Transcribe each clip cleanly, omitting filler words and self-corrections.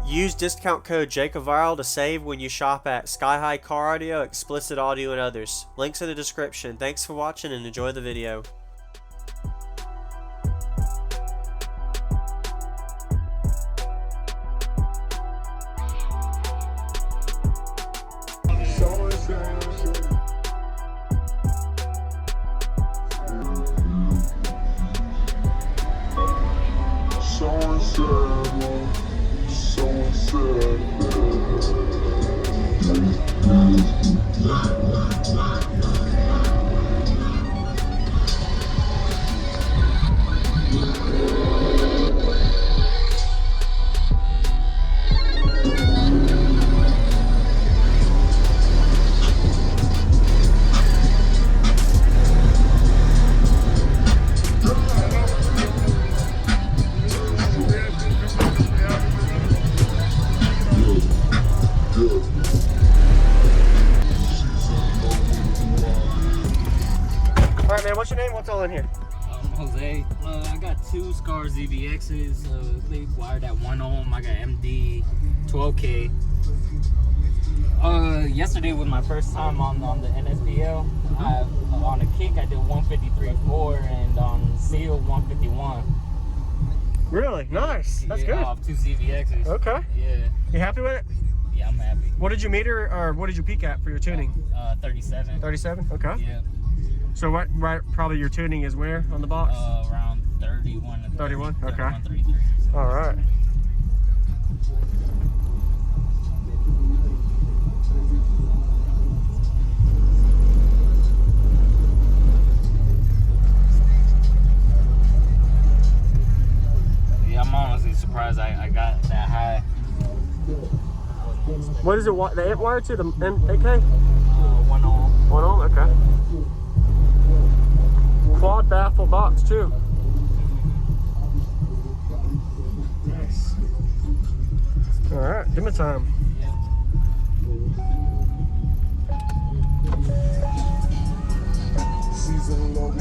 Use discount code JacobViral to save when you shop at Sky High Car Audio, Xplicit Audio, and others. Links in the description. Thanks for watching and enjoy the video. Alright man, what's your name? What's all in here? Jose. I got two skar ZVXs. They wired at 1 ohm. I got MD 12K. Yesterday was my first time on the NSPL. On a kick I did 153.4 and on seal 151. Really? Nice. That's good. Off two ZVXs. Okay. Yeah. You happy with it? Yeah, I'm happy. What did you meter or what did you peak at for your tuning? 37. 37? Okay. Yeah. So what probably your tuning is where on the box? Around 31 to 31? Okay. 31, 33. All right. Yeah, I'm honestly surprised I got that high. What is it? The amp wire to the AK? 1 ohm. 1 ohm. Okay. Quad baffle box too. Nice. All right, give me time. Season logo.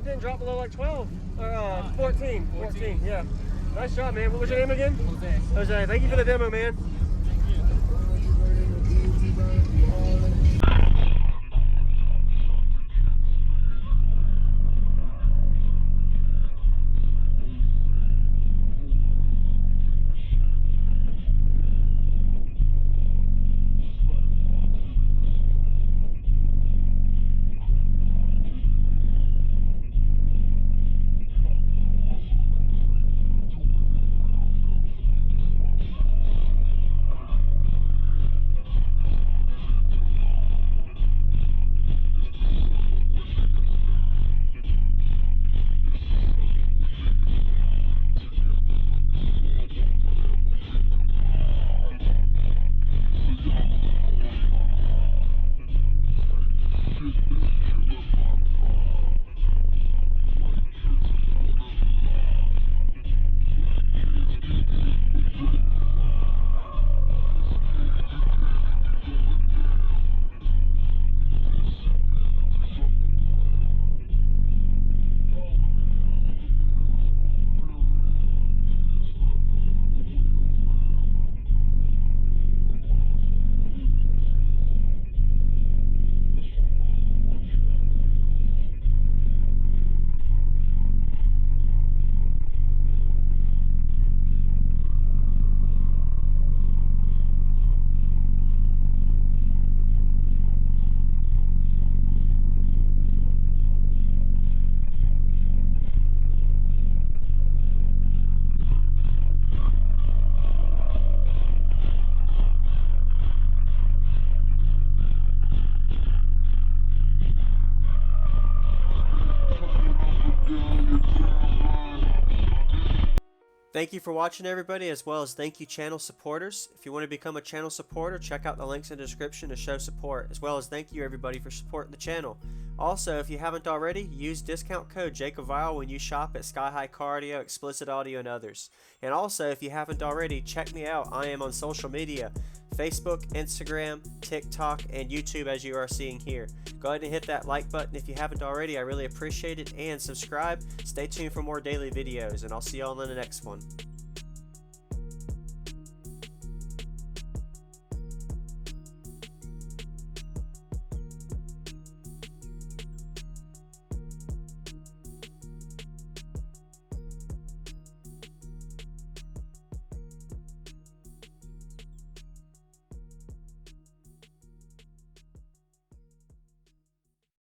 didn't drop below like 12 or 14. 14, yeah. Nice job, man. What was your name again? Jose. Jose, thank you for the demo, man. Thank you for watching, everybody, as well as thank you channel supporters. If you want to become a channel supporter, check out the links in the description to show support, as well as thank you everybody for supporting the channel. Also, if you haven't already, use discount code JacobViral when you shop at Sky High Car Audio, Xplicit Audio, and others. And also, if you haven't already, check me out. I am on social media, Facebook, Instagram, TikTok, and YouTube, as you are seeing here. Go ahead and hit that like button if you haven't already. I really appreciate it. And subscribe. Stay tuned for more daily videos, and I'll see y'all in the next one.